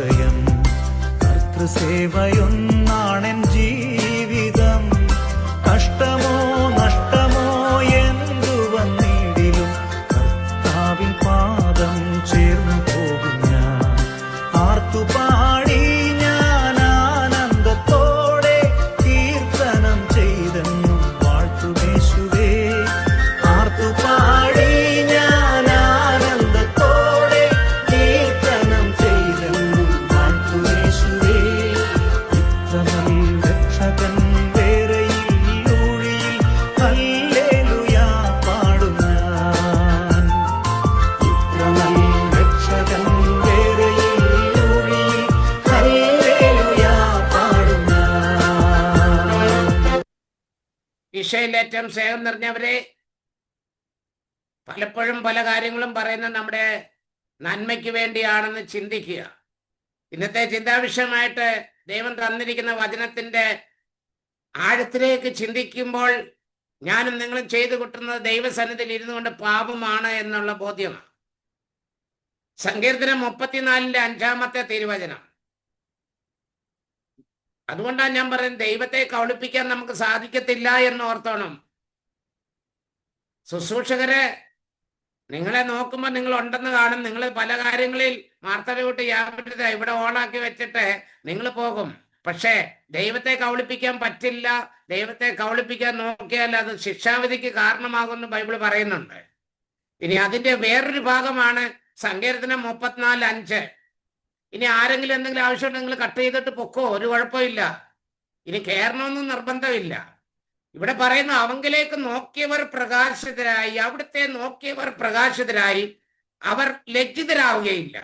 ആശ്രയം. കർത്തൃസേവയൊന്നാണെൻ ജീവിതം. കഷ്ടമോ നഷ്ടമോ എന്തു വന്നിടിലും കർത്താവിൻ പാദം ചേർന്നു പോകും ഞാൻ. ആർത്തുപാടി ഞാൻ ആനന്ദത്തോടെ കീർത്തനം ചെയ്തെന്നും വാഴ്ത്തുമേശുവേ. ആർത്തുപാടി ഞാൻ ആനന്ദത്തോടെ കീർത്തനം ചെയ്തെന്നും വാഴ്ത്തുമേശുവേ. ഇത്ര നല്ല രക്ഷകൻ വേറെയിൽ ഊഴിയിൽ ഹല്ലേലൂയ പാടും ഞാൻ. ഇത്ര നല്ല രക്ഷകൻ വേറെയിൽ ഊഴിയിൽ ഹല്ലേലൂയ പാടും ഞാൻ. ഈശോയിലേറ്റവും സ്നേഹം നിറഞ്ഞവരെ, പലപ്പോഴും പല കാര്യങ്ങളും പറയുന്നത് നമ്മുടെ നന്മയ്ക്ക് വേണ്ടിയാണെന്ന് ചിന്തിക്കുക. ഇന്നത്തെ ചിന്താവിഷയമായിട്ട് ദൈവം തന്നിരിക്കുന്ന വചനത്തിന്റെ ആഴത്തിലേക്ക് ചിന്തിക്കുമ്പോൾ ഞാനും നിങ്ങളും ചെയ്തു കൂട്ടുന്നത് ദൈവസന്നിധിയിൽ ഇരുന്നു കൊണ്ട് പാപമാണ് എന്നുള്ള ബോധ്യമാണ്. സങ്കീർത്തനം 34-5 തിരുവചനം. അതുകൊണ്ടാണ് ഞാൻ പറയുന്നത്, ദൈവത്തെ കബളിപ്പിക്കാൻ നമുക്ക് സാധിക്കത്തില്ല എന്ന് ഓർത്തോണം. ശുശ്രൂഷകരെ നിങ്ങളെ നോക്കുമ്പോൾ നിങ്ങൾ ഉണ്ടെന്ന് കാണും. നിങ്ങൾ പല കാര്യങ്ങളിൽ മാർത്തലൂട്ട് യാതൊരു ഇവിടെ ഓണാക്കി വെച്ചിട്ട് നിങ്ങൾ പോകും. പക്ഷേ ദൈവത്തെ കബളിപ്പിക്കാൻ പറ്റില്ല. ദൈവത്തെ കബളിപ്പിക്കാൻ നോക്കിയാൽ അത് ശിക്ഷാവിധിക്ക് കാരണമാകുമെന്ന് ബൈബിൾ പറയുന്നുണ്ട്. ഇനി അതിന്റെ വേറൊരു ഭാഗമാണ് സങ്കീർത്തനം 34:5. ഇനി ആരെങ്കിലും എന്തെങ്കിലും ആവശ്യമുണ്ടെങ്കിൽ നിങ്ങൾ കട്ട് ചെയ്തിട്ട് പൊക്കോ, ഒരു കുഴപ്പമില്ല. ഇനി കയറണമെന്നും നിർബന്ധമില്ല. ഇവിടെ പറയുന്നു, അവങ്കിലേക്ക് നോക്കിയവർ പ്രകാശിതരായി, അവിടുത്തെ നോക്കിയവർ പ്രകാശിതരായി, അവർ ലജ്ജിതരാവുകയില്ല.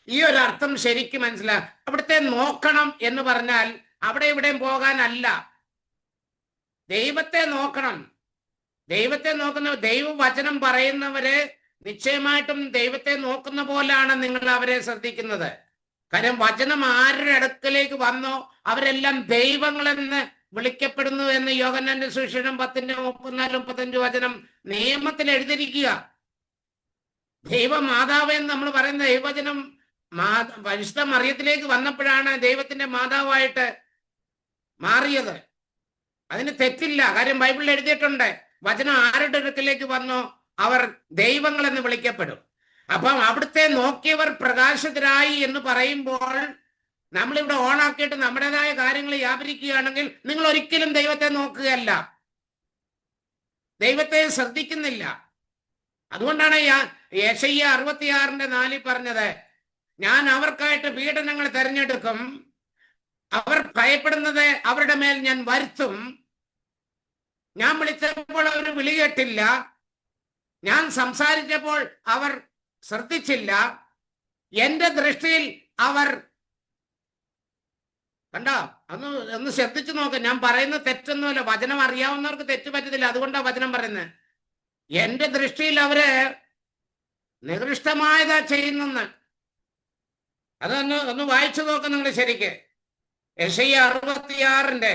ഈ ഒരു അർത്ഥം ശരിക്കും മനസ്സിലാക്കുക. അവിടുത്തെ നോക്കണം എന്ന് പറഞ്ഞാൽ അവിടെ ഇവിടെയും പോകാനല്ല, ദൈവത്തെ നോക്കണം. ദൈവത്തെ നോക്കുന്ന ദൈവവചനം പറയുന്നവര് നിശ്ചയമായിട്ടും ദൈവത്തെ നോക്കുന്ന പോലാണ് നിങ്ങൾ അവരെ ശ്രദ്ധിക്കുന്നത്. കാര്യം വചനം ആരുടെ അടുക്കലേക്ക് വന്നോ അവരെല്ലാം ദൈവങ്ങളെന്ന് വിളിക്കപ്പെടുന്നു എന്ന് യോഹന്നാന്റെ സുവിശേഷം 10:34-35 വചനം നിയമത്തിൽ എഴുതിയിരിക്കുക. ദൈവമാതാവ് എന്ന് നമ്മൾ പറയുന്ന ദൈവവചനം പരിശുദ്ധ മറിയത്തിലേക്ക് വന്നപ്പോഴാണ് ദൈവത്തിന്റെ മാതാവായിട്ട് മാറിയത്. അതിന് തെറ്റില്ല. കാര്യം ബൈബിളിൽ എഴുതിയിട്ടുണ്ട്, വചനം ആരുടെ അടുക്കലേക്ക് വന്നോ അവർ ദൈവങ്ങളെന്ന് വിളിക്കപ്പെടും. അപ്പം അവിടുത്തെ നോക്കിയവർ പ്രകാശിതരായി എന്ന് പറയുമ്പോൾ നമ്മളിവിടെ ഓണാക്കിയിട്ട് നമ്മുടേതായ കാര്യങ്ങൾ വ്യാപരിക്കുകയാണെങ്കിൽ നിങ്ങൾ ഒരിക്കലും ദൈവത്തെ നോക്കുകയല്ല, ദൈവത്തെ ശ്രദ്ധിക്കുന്നില്ല. അതുകൊണ്ടാണ് യെശയ്യാ 66:4 പറഞ്ഞത്, ഞാൻ അവർക്കായിട്ട് പീഡനങ്ങൾ തെരഞ്ഞെടുക്കും, അവർ ഭയപ്പെടുന്നത് അവരുടെ മേൽ ഞാൻ വരുത്തും. ഞാൻ വിളിച്ചപ്പോൾ അവർ വിളി കേട്ടില്ല, ഞാൻ സംസാരിച്ചപ്പോൾ അവർ ശ്രദ്ധിച്ചില്ല, എന്റെ ദൃഷ്ടിയിൽ അവർ കണ്ടോ. ഒന്ന് ശ്രദ്ധിച്ചു നോക്ക്. ഞാൻ പറയുന്നത് തെറ്റൊന്നുമല്ല. വചനം അറിയാവുന്നവർക്ക് തെറ്റ് പറ്റത്തില്ല. അതുകൊണ്ടാണ് വചനം പറയുന്നത്. എന്റെ ദൃഷ്ടിയിൽ അവര് നികൃഷ്ടമായതാ ചെയ്യുന്നെന്ന്. ഒന്ന് വായിച്ചു നോക്ക് നിങ്ങൾ ശരിക്ക്. യെശയ്യാ 66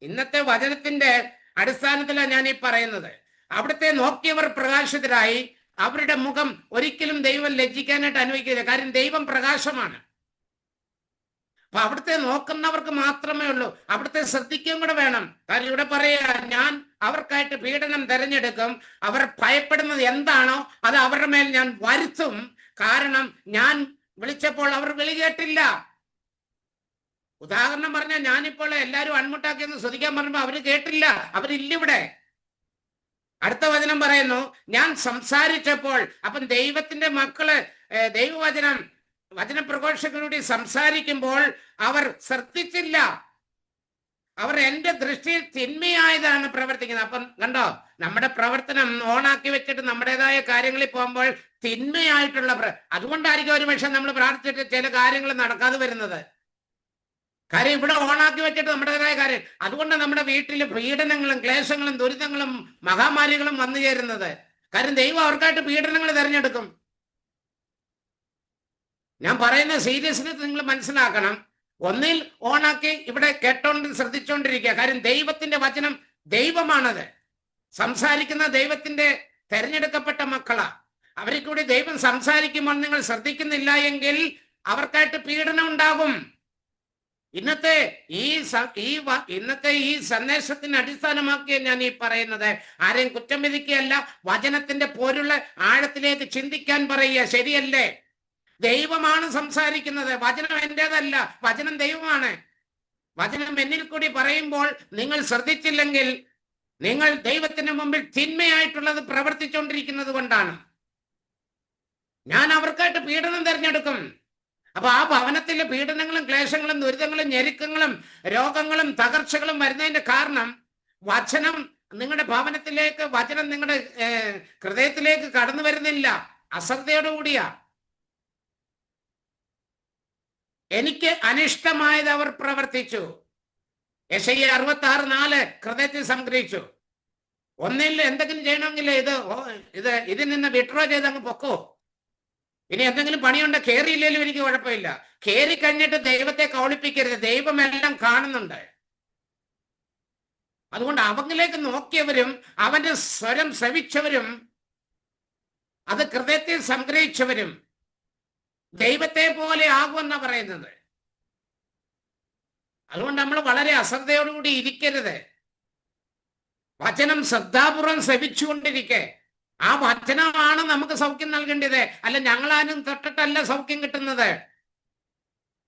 ഇന്നത്തെ വചനത്തിന്റെ അടിസ്ഥാനത്തിലാണ് ഞാൻ ഈ പറയുന്നത്. അവിടുത്തെ നോക്കിയവർ പ്രകാശിതരായി, അവരുടെ മുഖം ഒരിക്കലും ദൈവം ലജ്ജിക്കാനായിട്ട് അനുവദിക്കില്ല. കാര്യം ദൈവം പ്രകാശമാണ്. അപ്പൊ അവിടുത്തെ നോക്കുന്നവർക്ക് മാത്രമേ ഉള്ളൂ. അവിടുത്തെ ശ്രദ്ധിക്കുകയും കൂടെ വേണം. കാര്യം ഇവിടെ പറയാ, ഞാൻ അവർക്കായിട്ട് പീഡനം തെരഞ്ഞെടുക്കും, അവർ ഭയപ്പെടുന്നത് എന്താണോ അത് അവരുടെ മേൽ ഞാൻ വരുത്തും. കാരണം ഞാൻ വിളിച്ചപ്പോൾ അവർ വിളി കേട്ടില്ല. ഉദാഹരണം പറഞ്ഞാൽ, ഞാനിപ്പോൾ എല്ലാവരും അൺമുട്ടാക്കിയെന്ന് ശ്രദ്ധിക്കാൻ പറയുമ്പോൾ അവര് കേട്ടില്ല, അവരില്ലിവിടെ. അടുത്ത വചനം പറയുന്നു, ഞാൻ സംസാരിച്ചപ്പോൾ. അപ്പം ദൈവത്തിന്റെ മക്കള് വചനപ്രഘോഷകരോട് സംസാരിക്കുമ്പോൾ അവർ ശ്രദ്ധിച്ചില്ല. അവർ എന്റെ ദൃഷ്ടിയിൽ തിന്മയായതാണ് പ്രവർത്തിക്കുന്നത്. അപ്പം കണ്ടോ, നമ്മുടെ പ്രവർത്തനം ഓണാക്കി വെച്ചിട്ട് നമ്മുടേതായ കാര്യങ്ങളിൽ പോകുമ്പോൾ തിന്മയായിട്ടുള്ള അതുകൊണ്ടായിരിക്കും ഒരു പക്ഷെ നമ്മൾ പ്രാർത്ഥിച്ചിട്ട് ചില കാര്യങ്ങൾ നടക്കാതെ വരുന്നത്. കാര്യം ഇവിടെ ഓണാക്കി വെച്ചിട്ട് നമ്മുടേതായ കാര്യം. അതുകൊണ്ട് നമ്മുടെ വീട്ടിൽ പീഡനങ്ങളും ക്ലേശങ്ങളും ദുരിതങ്ങളും മഹാമാരികളും വന്നു ചേരുന്നത്. കാര്യം ദൈവം അവർക്കായിട്ട് പീഡനങ്ങൾ തിരഞ്ഞെടുക്കും. ഞാൻ പറയുന്ന സീരിയസ്നെസ് നിങ്ങൾ മനസ്സിലാക്കണം. ഒന്നിൽ ഓണാക്കി ഇവിടെ കേട്ടോണ്ട് ശ്രദ്ധിച്ചുകൊണ്ടിരിക്കുക. കാര്യം ദൈവത്തിന്റെ വചനം ദൈവമാണത്. സംസാരിക്കുന്ന ദൈവത്തിന്റെ തെരഞ്ഞെടുക്കപ്പെട്ട മക്കളാ. അവരെ കൂടി ദൈവം സംസാരിക്കുമ്പോൾ നിങ്ങൾ ശ്രദ്ധിക്കുന്നില്ല എങ്കിൽ അവർക്കായിട്ട് പീഡനം ഉണ്ടാകും. ഇന്നത്തെ ഈ സന്ദേശത്തിന് അടിസ്ഥാനമാക്കിയ ഞാൻ ഈ പറയുന്നത്. ആരെയും കുറ്റം വിധിക്കുകയല്ല, വചനത്തിന്റെ പോലുള്ള ആഴത്തിലേക്ക് ചിന്തിക്കാൻ പറയുക. ശരിയല്ലേ? ദൈവമാണ് സംസാരിക്കുന്നത്, വചനം എന്റേതല്ല, വചനം ദൈവമാണ്. വചനം എന്നിൽ കൂടി പറയുമ്പോൾ നിങ്ങൾ ശ്രദ്ധിച്ചില്ലെങ്കിൽ നിങ്ങൾ ദൈവത്തിന് മുമ്പിൽ തിന്മയായിട്ടുള്ളത് പ്രവർത്തിച്ചുകൊണ്ടിരിക്കുന്നത് കൊണ്ടാണ്. ഞാൻ അവർക്കായിട്ട് പീഡനം തിരഞ്ഞെടുക്കും. അപ്പൊ ആ ഭവനത്തിലെ പീഡനങ്ങളും ക്ലേശങ്ങളും ദുരിതങ്ങളും ഞെരുക്കങ്ങളും രോഗങ്ങളും തകർച്ചകളും വരുന്നതിന്റെ കാരണം വചനം നിങ്ങളുടെ ഭവനത്തിലേക്ക്, വചനം നിങ്ങളുടെ ഹൃദയത്തിലേക്ക് കടന്നു വരുന്നില്ല. അശ്രദ്ധയോടുകൂടിയാ. എനിക്ക് അനിഷ്ടമായത് അവർ പ്രവർത്തിച്ചു. യെശയ്യാ 66:4 ഹൃദയത്തിൽ സംഗ്രഹിച്ചു. ഒന്നിൽ എന്തെങ്കിലും ചെയ്യണമെങ്കിൽ ഇതിൽ നിന്ന് വിഡ്രോ ചെയ്ത് അങ്ങ് പൊക്കോ. ഇനി എന്തെങ്കിലും പണിയുണ്ട്, കേറിയില്ലെങ്കിലും എനിക്ക് കുഴപ്പമില്ല. കേറി കഴിഞ്ഞിട്ട് ദൈവത്തെ കൗളിപ്പിക്കരുത്. ദൈവം എല്ലാം കാണുന്നുണ്ട്. അതുകൊണ്ട് അവങ്കിലേക്ക് നോക്കിയവരും അവന്റെ സ്വരം ശ്രവിച്ചവരും അത് ഹൃദയത്തിൽ സംഗ്രഹിച്ചവരും ദൈവത്തെ പോലെ ആകുമെന്നാ പറയുന്നത്. അതുകൊണ്ട് നമ്മൾ വളരെ അശ്രദ്ധയോടുകൂടി ഇരിക്കരുത്. വചനം ശ്രദ്ധാപൂർവം ശ്രവിച്ചുകൊണ്ടിരിക്കെ. ആ വചനമാണ് നമുക്ക് സൗഖ്യം നൽകേണ്ടത്. അല്ല, ഞങ്ങളാരും തൊട്ടിട്ടല്ല സൗഖ്യം കിട്ടുന്നത്.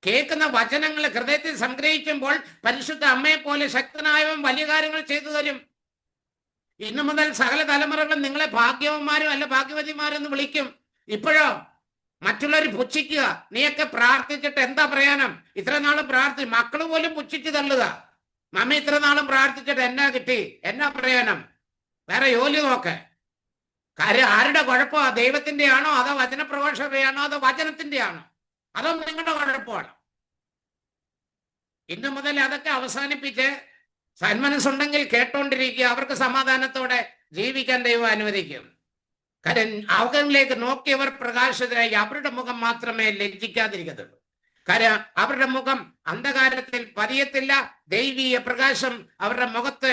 കേൾക്കുന്ന വചനങ്ങൾ ഹൃദയത്തിൽ സംഗ്രഹിക്കുമ്പോൾ പരിശുദ്ധ അമ്മയെ പോലെ ശക്തനായവൻ വലിയ കാര്യങ്ങൾ ചെയ്തു തരും. ഇന്നു മുതൽ സകല തലമുറകളും നിങ്ങളെ ഭാഗ്യവന്മാരും അല്ല ഭാഗ്യവതിമാരും എന്ന് വിളിക്കും. ഇപ്പോഴോ മറ്റുള്ളവർ പുച്ഛിക്കുക. നീയൊക്കെ പ്രാർത്ഥിച്ചിട്ട് എന്താ പ്രയോജനം? ഇത്ര നാളും മക്കള് പോലും പുച്ഛിച്ച് തള്ളുക. മമ്മ ഇത്ര നാളും പ്രാർത്ഥിച്ചിട്ട് എന്നാ കിട്ടി, എന്നാ പ്രയോജനം? വേറെ ജോലി നോക്ക്. കാര്യം ആരുടെ കുഴപ്പമാ? ദൈവത്തിന്റെ ആണോ, അതോ വചനപ്രഘോഷകരുടെ ആണോ, അതോ വചനത്തിന്റെ ആണോ, അതോ നിങ്ങളുടെ കുഴപ്പമാണ്? ഇന്നു മുതൽ അതൊക്കെ അവസാനിപ്പിച്ച് സന്മനസ്സുണ്ടെങ്കിൽ കേട്ടോണ്ടിരിക്കുക. അവർക്ക് സമാധാനത്തോടെ ജീവിക്കാൻ ദൈവം അനുവദിക്കും. കാര്യം അവരിലേക്ക് നോക്കിയവർ പ്രകാശിതരായി. അവരുടെ മുഖം മാത്രമേ ലജ്ജിക്കാതിരിക്കത്തുള്ളൂ. കാര്യം അവരുടെ മുഖം അന്ധകാരത്തിൽ പതിയത്തില്ല. ദൈവീയ പ്രകാശം അവരുടെ മുഖത്ത്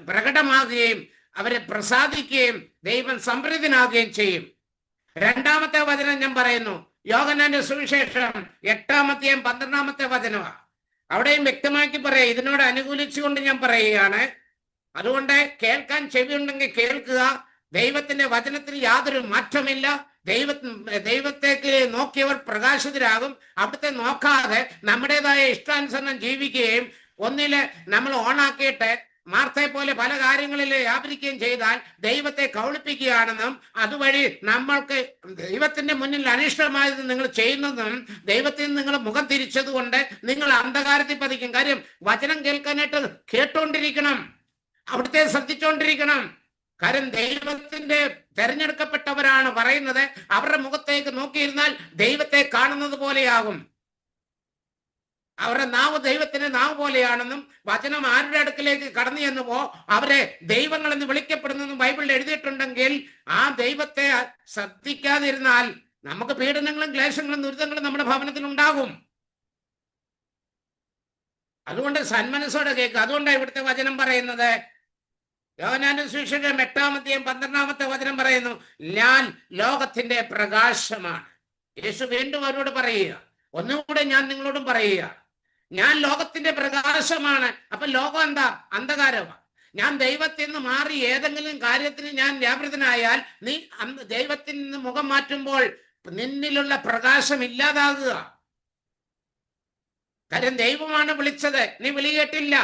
പ്രകടമാകുകയും അവരെ പ്രസാദിക്കുകയും ദൈവം സംപ്രീതനാകുകയും ചെയ്യും. രണ്ടാമത്തെ വചനം ഞാൻ പറയുന്നു, യോഹന്നാന്റെ സുവിശേഷം 8-12 വചനമാണ്. അവിടെയും വ്യക്തമാക്കി പറയാം. ഇതിനോട് അനുകൂലിച്ചുകൊണ്ട് ഞാൻ പറയുകയാണ്. അതുകൊണ്ട് കേൾക്കാൻ ചെവിയുണ്ടെങ്കിൽ കേൾക്കുക. ദൈവത്തിന്റെ വചനത്തിൽ യാതൊരു മാറ്റമില്ല. ദൈവത്തേക്ക് നോക്കിയവർ പ്രകാശിതരാകും. അവിടുത്തെ നോക്കാതെ നമ്മുടേതായ ഇഷ്ടാനുസരണം ജീവിക്കുകയും ഒന്നില് നമ്മൾ ഓണാക്കിയിട്ട് മാർത്തയെ പോലെ പല കാര്യങ്ങളിൽ വ്യാപരിക്കുകയും ചെയ്താൽ ദൈവത്തെ കൗളിപ്പിക്കുകയാണെന്നും അതുവഴി നമ്മൾക്ക് ദൈവത്തിന്റെ മുന്നിൽ അനിഷ്ടമായത് നിങ്ങൾ ചെയ്യുന്നതും ദൈവത്തിൽ നിന്ന് നിങ്ങൾ മുഖം തിരിച്ചതുകൊണ്ട് നിങ്ങൾ അന്ധകാരത്തിൽ പതിക്കും. കാര്യം വചനം കേൾക്കാനായിട്ട് കേട്ടോണ്ടിരിക്കണം, അവിടുത്തെ ശ്രദ്ധിച്ചോണ്ടിരിക്കണം. കാര്യം ദൈവത്തിന്റെ തെരഞ്ഞെടുക്കപ്പെട്ടവരാണ് പറയുന്നത്. അവരുടെ മുഖത്തേക്ക് നോക്കിയിരുന്നാൽ ദൈവത്തെ കാണുന്നത് പോലെയാകും. അവരുടെ നാവ് ദൈവത്തിന്റെ നാവ് പോലെയാണെന്നും വചനം ആരുടെ അടുക്കിലേക്ക് കടന്നു ചെന്നുവോ അവരെ ദൈവങ്ങളെന്ന് വിളിക്കപ്പെടുന്നെന്നും ബൈബിളിൽ എഴുതിയിട്ടുണ്ടെങ്കിൽ ആ ദൈവത്തെ ശ്രദ്ധിക്കാതിരുന്നാൽ നമുക്ക് പീഡനങ്ങളും ക്ലേശങ്ങളും ദുരിതങ്ങളും നമ്മുടെ ഭവനത്തിൽ ഉണ്ടാകും. അതുകൊണ്ട് സന്മനസ്സോടെ കേൾക്കുക. അതുകൊണ്ടാണ് ഇവിടുത്തെ വചനം പറയുന്നത്. യോഹന്നാന്റെ സുവിശേഷം 8-12 വചനം പറയുന്നു, ഞാൻ ലോകത്തിന്റെ പ്രകാശമാണ്. യേശു വീണ്ടും അവരോട് പറയുക, ഒന്നുകൂടെ ഞാൻ നിങ്ങളോടും പറയുക, ഞാൻ ലോകത്തിന്റെ പ്രകാശമാണ്. അപ്പൊ ലോകം എന്താ? അന്ധകാരമാണ്. ഞാൻ ദൈവത്തിൽ നിന്ന് മാറി ഏതെങ്കിലും കാര്യത്തിന് ഞാൻ വ്യാപൃതനായാൽ നീ ദൈവത്തിൽ നിന്ന് മുഖം മാറ്റുമ്പോൾ നിന്നിലുള്ള പ്രകാശം ഇല്ലാതാകുക. കാര്യം ദൈവമാണ് വിളിച്ചത്, നീ വിളി കേട്ടില്ല.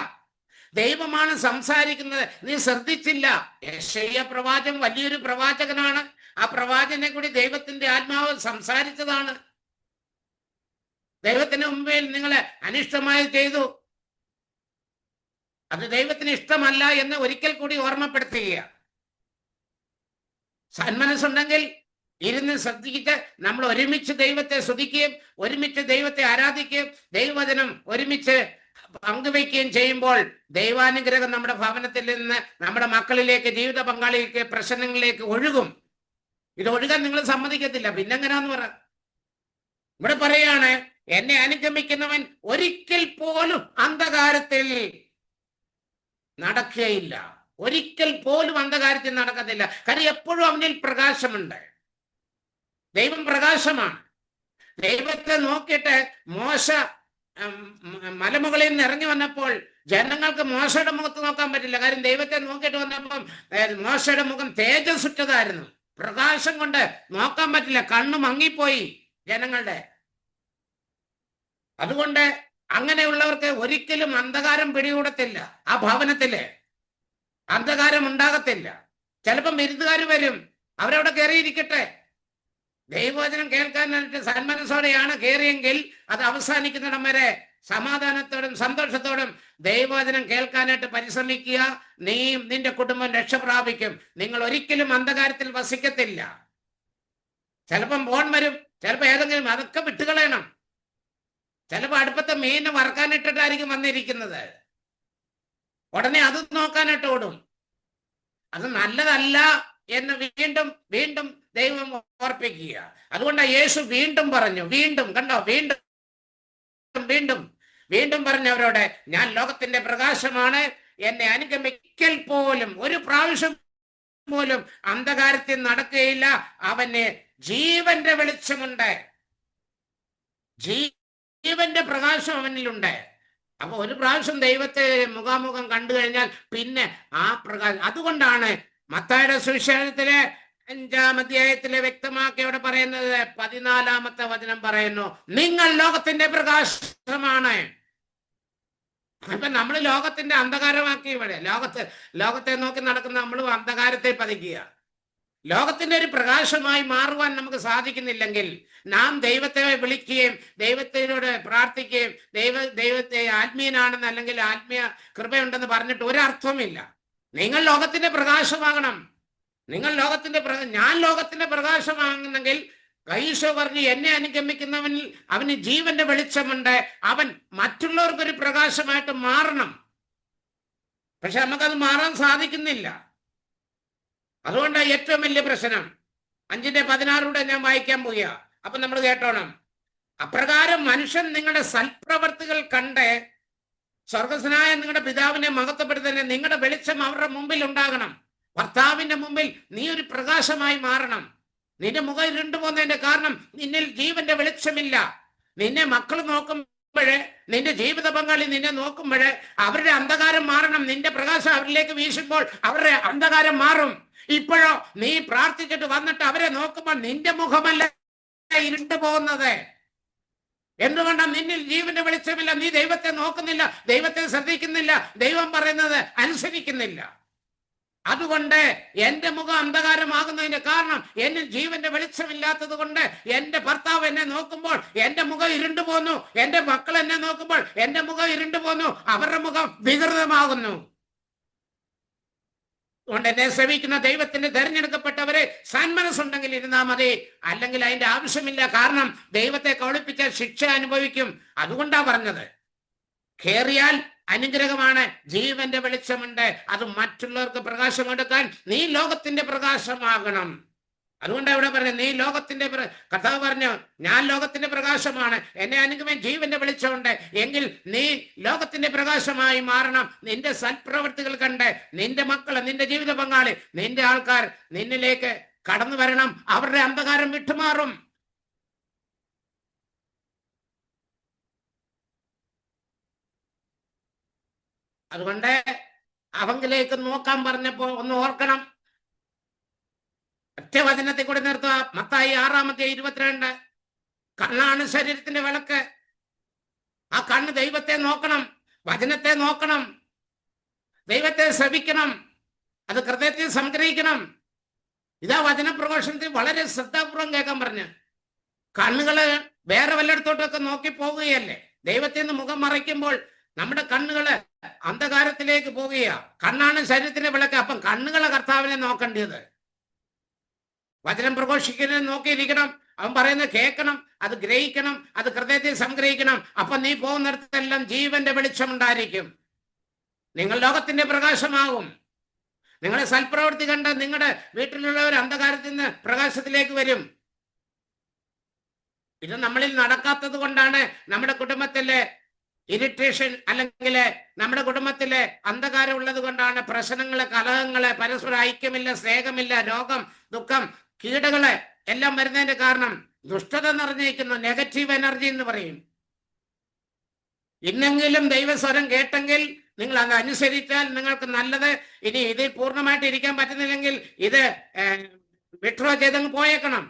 ദൈവമാണ് സംസാരിക്കുന്നത്, നീ ശ്രദ്ധിച്ചില്ല. യെശയ്യാ പ്രവാചകൻ വലിയൊരു പ്രവാചകനാണ്. ആ പ്രവാചകനെ കൂടി ദൈവത്തിന്റെ ആത്മാവ് സംസാരിച്ചതാണ്. ദൈവത്തിന് മുമ്പിൽ നിങ്ങളെ അനിഷ്ടമായി ചെയ്തു, അത് ദൈവത്തിന് ഇഷ്ടമല്ല എന്ന് ഒരിക്കൽ കൂടി ഓർമ്മപ്പെടുത്തുക. സന്മനസ്സുണ്ടെങ്കിൽ ഇരുന്ന് ശ്രദ്ധിച്ച് നമ്മൾ ഒരുമിച്ച് ദൈവത്തെ സ്തുതിക്കുകയും ഒരുമിച്ച് ദൈവത്തെ ആരാധിക്കുകയും ദൈവവചനം ഒരുമിച്ച് പങ്കുവയ്ക്കുകയും ചെയ്യുമ്പോൾ ദൈവാനുഗ്രഹം നമ്മുടെ ഭവനത്തിൽ നിന്ന് നമ്മുടെ മക്കളിലേക്ക്, ജീവിത പങ്കാളിയിലേക്ക്, പ്രശ്നങ്ങളിലേക്ക് ഒഴുകും. ഇത് ഒഴുകാൻ നിങ്ങൾ സമ്മതിക്കത്തില്ല. പിന്നെങ്ങനാന്ന് പറ. ഇവിടെ പറയാണ്, എന്നെ അനുഗമിക്കുന്നവൻ ഒരിക്കൽ പോലും അന്ധകാരത്തിൽ നടക്കുകയില്ല. ഒരിക്കൽ പോലും അന്ധകാരത്തിൽ നടക്കത്തില്ല. കാരണം എപ്പോഴും അവനിൽ പ്രകാശമുണ്ട്. ദൈവം പ്രകാശമാണ്. ദൈവത്തെ നോക്കിയിട്ട് മോശ മലമുകളിൽ നിന്ന് ഇറങ്ങി വന്നപ്പോൾ ജനങ്ങൾക്ക് മോശയുടെ മുഖത്ത് നോക്കാൻ പറ്റില്ല. കാര്യം ദൈവത്തെ നോക്കിയിട്ട് വന്നപ്പം മോശയുടെ മുഖം തേജസ്സുറ്റതായിരുന്നു. പ്രകാശം കൊണ്ട് നോക്കാൻ പറ്റില്ല, കണ്ണു മങ്ങിപ്പോയി ജനങ്ങളുടെ. അതുകൊണ്ട് അങ്ങനെയുള്ളവർക്ക് ഒരിക്കലും അന്ധകാരം പിടികൂടത്തില്ല. ആ ഭവനത്തില് അന്ധകാരം ഉണ്ടാകത്തില്ല. ചിലപ്പം വിരുന്നുകാർ വരും, അവരവിടെ കയറിയിരിക്കട്ടെ. ദൈവവചനം കേൾക്കാനായിട്ട് സന്മനസ്സോടെയാണ് കയറിയെങ്കിൽ അത് അവസാനിക്കുന്നിടം വരെ സമാധാനത്തോടും സന്തോഷത്തോടും ദൈവവചനം കേൾക്കാനായിട്ട് പരിശ്രമിക്കുക. നീയും നിന്റെ കുടുംബം രക്ഷപ്രാപിക്കും. നിങ്ങൾ ഒരിക്കലും അന്ധകാരത്തിൽ വസിക്കത്തില്ല. ചിലപ്പം ഫോൺ വരും, ചിലപ്പോൾ ഏതെങ്കിലും, അതൊക്കെ വിട്ടുകളയണം. ചിലപ്പോൾ അടുപ്പത്തെ മീൻ വറക്കാനിട്ടിട്ടായിരിക്കും വന്നിരിക്കുന്നത്, ഉടനെ അത് നോക്കാനായിട്ട് ഓടും. അത് നല്ലതല്ല എന്ന് വീണ്ടും വീണ്ടും ദൈവം ഓർപ്പിക്കുക. അതുകൊണ്ടാണ് യേശു വീണ്ടും പറഞ്ഞു, വീണ്ടും കണ്ടോ, വീണ്ടും വീണ്ടും വീണ്ടും പറഞ്ഞു അവരോട്, ഞാൻ ലോകത്തിന്റെ പ്രകാശമാണ്, എന്നെ അനുഗമിക്കൽ പോലും ഒരു പ്രാവശ്യം പോലും അന്ധകാരത്തിൽ നടക്കുകയില്ല, അവന് ജീവന്റെ വെളിച്ചമുണ്ട്, ജീവന്റെ പ്രകാശം അവനിലുണ്ട്. അപ്പൊ ഒരു പ്രാവശ്യം ദൈവത്തെ മുഖാമുഖം കണ്ടു കഴിഞ്ഞാൽ പിന്നെ ആ പ്രകാശം. അതുകൊണ്ടാണ് മത്തായിയുടെ സുവിശേഷത്തിലെ 5-ാം അധ്യായത്തിലെ വ്യക്തമാക്കി അവിടെ പറയുന്നത്, 14-ാമത്തെ വചനം പറയുന്നു, നിങ്ങൾ ലോകത്തിന്റെ പ്രകാശമാണ്. അപ്പൊ നമ്മൾ ലോകത്തിന്റെ അന്ധകാരമാക്കി ഇവിടെ ലോകത്തെ നോക്കി നടക്കുന്ന നമ്മൾ അന്ധകാരത്തെ പതിക്കുക. ലോകത്തിന്റെ ഒരു പ്രകാശമായി മാറുവാൻ നമുക്ക് സാധിക്കുന്നില്ലെങ്കിൽ നാം ദൈവത്തെ വിളിക്കുകയും ദൈവത്തിനോട് പ്രാർത്ഥിക്കുകയും ദൈവത്തെ ആത്മീയനാണെന്ന് അല്ലെങ്കിൽ ആത്മീയ കൃപയുണ്ടെന്ന് പറഞ്ഞിട്ട് ഒരർത്ഥവുമില്ല. നിങ്ങൾ ലോകത്തിന്റെ പ്രകാശമാകണം. നിങ്ങൾ ലോകത്തിന്റെ ഞാൻ ലോകത്തിന്റെ പ്രകാശമാകുന്നെങ്കിൽ ഈശോ പറഞ്ഞു, എന്നെ അനുഗമിക്കുന്നവനിൽ അവന് ജീവന്റെ വെളിച്ചമുണ്ട്, അവൻ മറ്റുള്ളവർക്കൊരു പ്രകാശമായിട്ട് മാറണം. പക്ഷെ നമുക്കത് മാറാൻ സാധിക്കുന്നില്ല. അതുകൊണ്ടാണ് ഏറ്റവും വലിയ പ്രശ്നം. 5:16 ഞാൻ വായിക്കാൻ പോവുക. അപ്പൊ നമ്മൾ കേട്ടോണം. അപ്രകാരം മനുഷ്യൻ നിങ്ങളുടെ സൽപ്രവർത്തികൾ കണ്ട് സ്വർഗസ്വനായ നിങ്ങളുടെ പിതാവിനെ മഹത്വപ്പെടുത്തുന്ന നിങ്ങളുടെ വെളിച്ചം അവരുടെ മുമ്പിൽ ഉണ്ടാകണം. ഭർത്താവിന്റെ മുമ്പിൽ നീ ഒരു പ്രകാശമായി മാറണം. നിന്റെ മുഖം ഇരുണ്ടു പോകുന്നതിന്റെ കാരണം നിന്നിൽ ജീവന്റെ വെളിച്ചമില്ല. നിന്നെ മക്കൾ നോക്കുമ്പോഴേ, നിന്റെ ജീവിത പങ്കാളി നിന്നെ നോക്കുമ്പോഴേ അവരുടെ അന്ധകാരം മാറണം. നിന്റെ പ്രകാശം അവരിലേക്ക് വീശുമ്പോൾ അവരുടെ അന്ധകാരം മാറും. ഇപ്പോഴോ നീ പ്രാർത്ഥിച്ചിട്ട് വന്നിട്ട് അവരെ നോക്കുമ്പോൾ നിന്റെ മുഖമല്ല ഇരുണ്ടു പോകുന്നത്. എന്തുകൊണ്ടാണ്? നിന്നിൽ ജീവന്റെ വെളിച്ചമില്ല. നീ ദൈവത്തെ നോക്കുന്നില്ല, ദൈവത്തെ ശ്രദ്ധിക്കുന്നില്ല, ദൈവം പറയുന്നത് അനുസരിക്കുന്നില്ല. അതുകൊണ്ട് എന്റെ മുഖം അന്ധകാരമാകുന്നതിന്റെ കാരണം എന്നിൽ ജീവന്റെ വെളിച്ചമില്ലാത്തത് കൊണ്ട് എന്റെ ഭർത്താവ് എന്നെ നോക്കുമ്പോൾ എന്റെ മുഖം ഇരുണ്ടു പോന്നു, എന്റെ മക്കൾ എന്നെ നോക്കുമ്പോൾ എന്റെ മുഖം ഇരുണ്ടു പോന്നു, അവരുടെ മുഖം വികൃതമാകുന്നു. അതുകൊണ്ട് എന്നെ ശ്രമിക്കുന്ന ദൈവത്തിന്റെ തെരഞ്ഞെടുക്കപ്പെട്ടവരെ സന്മനസ്സുണ്ടെങ്കിൽ ഇരുന്നാൽ മതി, അല്ലെങ്കിൽ അതിന്റെ ആവശ്യമില്ല. കാരണം ദൈവത്തെ കബളിപ്പിച്ചാൽ ശിക്ഷ അനുഭവിക്കും. അതുകൊണ്ടാ പറഞ്ഞത്, കേറിയാൽ അനുഗ്രഹമാണ്, ജീവന്റെ വെളിച്ചമുണ്ട്, അത് മറ്റുള്ളവർക്ക് പ്രകാശം കൊടുക്കാൻ നീ ലോകത്തിന്റെ പ്രകാശമാകണം. അതുകൊണ്ടാണ് ഇവിടെ പറഞ്ഞത്, നീ ലോകത്തിന്റെ കർത്താവ് പറഞ്ഞു, ഞാൻ ലോകത്തിന്റെ പ്രകാശമാണ്, എന്നെ അനുഗമൻ ജീവന്റെ വെളിച്ചമുണ്ട്. എങ്കിൽ നീ ലോകത്തിന്റെ പ്രകാശമായി മാറണം. നിന്റെ സൽപ്രവൃത്തികൾ കണ്ട് നിന്റെ മക്കള്, നിന്റെ ജീവിത പങ്കാളി, നിന്റെ ആൾക്കാർ നിന്നിലേക്ക് കടന്നു വരണം. അവരുടെ അന്ധകാരം വിട്ടുമാറും. അതുകൊണ്ട് അവങ്കിലേക്ക് നോക്കാൻ പറഞ്ഞപ്പോ ഒന്ന് ഓർക്കണം. ഒറ്റ വചനത്തിൽ കൂടി നിർത്തുക. മത്തായി 6:22. കണ്ണാണ് ശരീരത്തിന്റെ വിളക്ക്. ആ കണ്ണ് ദൈവത്തെ നോക്കണം, വചനത്തെ നോക്കണം, ദൈവത്തെ ശ്രവിക്കണം, അത് ഹൃദയത്തിൽ സംഗ്രഹിക്കണം. ഇതാ വചനപ്രഘോഷണത്തിൽ വളരെ ശ്രദ്ധാപൂർവം കേൾക്കാൻ പറഞ്ഞ്. കണ്ണുകള് വേറെ വല്ലയിടത്തോട്ടൊക്കെ നോക്കി പോവുകയല്ലേ. ദൈവത്തിൽ നിന്ന് മുഖം മറയ്ക്കുമ്പോൾ നമ്മുടെ കണ്ണുകള് അന്ധകാരത്തിലേക്ക് പോവുകയാ. കണ്ണാണ് ശരീരത്തിന്റെ വിളക്ക്. അപ്പം കണ്ണുകളെ കർത്താവിനെ നോക്കേണ്ടത്. വചനം പ്രഘോഷിക്കുന്നത് നോക്കിയിരിക്കണം, അവൻ പറയുന്നത് കേൾക്കണം, അത് ഗ്രഹിക്കണം, അത് ഹൃദയത്തിൽ സംഗ്രഹിക്കണം. അപ്പൊ നീ പോകുന്നിടത്തെല്ലാം ജീവന്റെ വെളിച്ചം ഉണ്ടായിരിക്കും. നിങ്ങൾ ലോകത്തിന്റെ പ്രകാശമാകും. നിങ്ങളുടെ സൽപ്രവൃത്തി കണ്ട് നിങ്ങളുടെ വീട്ടിലുള്ളവർ അന്ധകാരത്തിൽ നിന്ന് പ്രകാശത്തിലേക്ക് വരും. ഇത് നമ്മളിൽ നടക്കാത്തത് കൊണ്ടാണ് നമ്മുടെ കുടുംബത്തിലെ ഇറിറ്റേഷൻ, അല്ലെങ്കിൽ നമ്മുടെ കുടുംബത്തിലെ അന്ധകാരം ഉള്ളത് കൊണ്ടാണ് പ്രശ്നങ്ങള്, കലഹങ്ങള്, പരസ്പര ഐക്യമില്ല, സ്നേഹമില്ല, രോഗം, ദുഃഖം, കീടകള് എല്ലാം വരുന്നതിന്റെ കാരണം ദുഷ്ടത നിറഞ്ഞിരിക്കുന്നു, നെഗറ്റീവ് എനർജി എന്ന് പറയും. ഇന്നെങ്കിലും ദൈവസ്വരം കേട്ടെങ്കിൽ നിങ്ങൾ അത് അനുസരിച്ചാൽ നിങ്ങൾക്ക് നല്ലത്. ഇനി ഇതിൽ പൂർണ്ണമായിട്ട് ഇരിക്കാൻ പറ്റുന്നില്ലെങ്കിൽ ഇത് വിഡ്രോ ചെയ്തങ്ങ് പോയേക്കണം.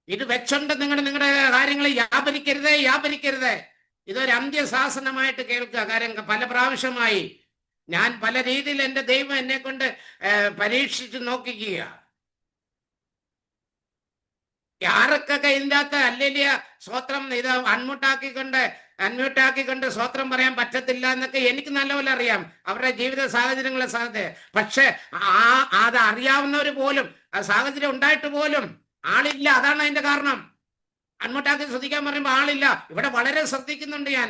ഇത് വെച്ചോണ്ട് നിങ്ങളുടെ കാര്യങ്ങൾ വ്യാപരിക്കരുത്. ഇതൊരു അന്ത്യശാസനമായിട്ട് കേൾക്കുക. കാര്യം പല പ്രാവശ്യമായി ഞാൻ പല രീതിയിൽ എൻ്റെ ദൈവം എന്നെ കൊണ്ട് പരീക്ഷിച്ച് നോക്കിക്കുക. ആർക്കൊക്കെ ഇതിൻ്റെ അകത്ത് അല്ലേലിയ സ്വത്രം ഇത് അൺമ്യൂട്ടാക്കിക്കൊണ്ട് സ്വത്രം പറയാൻ പറ്റത്തില്ല എന്നൊക്കെ എനിക്ക് നല്ലപോലെ അറിയാം, അവരുടെ ജീവിത സാഹചര്യങ്ങളെ സാധ്യത. പക്ഷെ അത് അറിയാവുന്നവർ പോലും ആ സാഹചര്യം ഉണ്ടായിട്ട് പോലും ആളില്ല. അതാണ് അതിന്റെ കാരണം. അൺമ്യൂട്ടാക്കി ശ്രദ്ധിക്കാൻ പറയുമ്പോൾ ആളില്ല. ഇവിടെ വളരെ ശ്രദ്ധിക്കുന്നുണ്ട്. ഞാൻ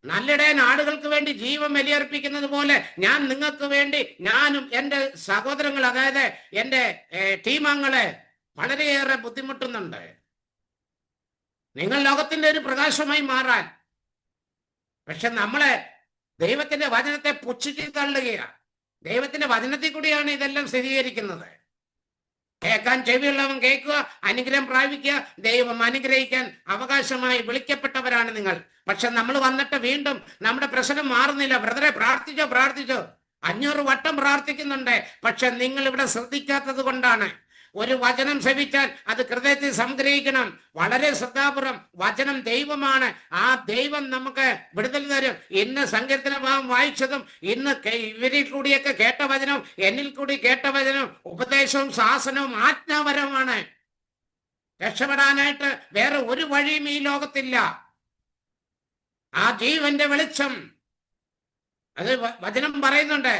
നല്ലിടയൻ ആടുകൾക്ക് വേണ്ടി ജീവൻ ബലിയർപ്പിക്കുന്നത് പോലെ ഞാൻ നിങ്ങൾക്ക് വേണ്ടി, ഞാനും എൻ്റെ സഹോദരങ്ങൾ, അതായത് എൻ്റെ ടീമംഗങ്ങളെ വളരെയേറെ ബുദ്ധിമുട്ടുന്നുണ്ട്. നിങ്ങൾ ലോകത്തിന്റെ ഒരു പ്രകാശമായി മാറാൻ. പക്ഷെ നമ്മളെ ദൈവത്തിന്റെ വചനത്തെ പുച്ഛിച്ച് തള്ളുകയാണ്. ദൈവത്തിന്റെ വചനത്തിൽ കൂടിയാണ് ഇതെല്ലാം സ്ഥിരീകരിക്കുന്നത്. കേൾക്കാൻ ചെവിയുള്ളവൻ കേൾക്കുക, അനുഗ്രഹം പ്രാപിക്കുക. ദൈവം അനുഗ്രഹിക്കാൻ അവകാശമായി വിളിക്കപ്പെട്ടവരാണ് നിങ്ങൾ. പക്ഷെ നമ്മൾ വന്നിട്ട് വീണ്ടും നമ്മുടെ പ്രശ്നം മാറുന്നില്ല. ബ്രദറെ പ്രാർത്ഥിച്ചോ 500 വട്ടം പ്രാർത്ഥിക്കുന്നുണ്ട്. പക്ഷെ നിങ്ങൾ ഇവിടെ ശ്രദ്ധിക്കാത്തത് കൊണ്ടാണ്. ഒരു വചനം ശ്രവിച്ചാൽ അത് ഹൃദയത്തിൽ സംഗ്രഹിക്കണം. വളരെ ശ്രദ്ധാപൂർവം. വചനം ദൈവമാണ്. ആ ദൈവം നമുക്ക് വിടുതൽ തരും. ഇന്ന് സങ്കീർത്തന ഭാഗം വായിച്ചതും ഇന്ന് ഇവരിൽ കൂടിയൊക്കെ കേട്ട വചനം, എന്നിൽ കൂടി കേട്ട വചനം ഉപദേശവും ശാസനവും ആജ്ഞാപരമാണ്. രക്ഷപ്പെടാനായിട്ട് വേറെ ഒരു വഴിയും ഈ ലോകത്തില്ല. ആ ജീവന്റെ വെളിച്ചം അത് വചനം പറയുന്നുണ്ട്.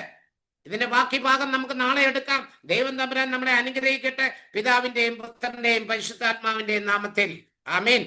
ഇതിന്റെ ബാക്കി ഭാഗം നമുക്ക് നാളെ എടുക്കാം. ദൈവം തമ്പുരാൻ നമ്മളെ അനുഗ്രഹിക്കട്ടെ. പിതാവിന്റെയും പുത്രന്റെയും പരിശുദ്ധാത്മാവിന്റെയും നാമത്തിൽ ആമേൻ.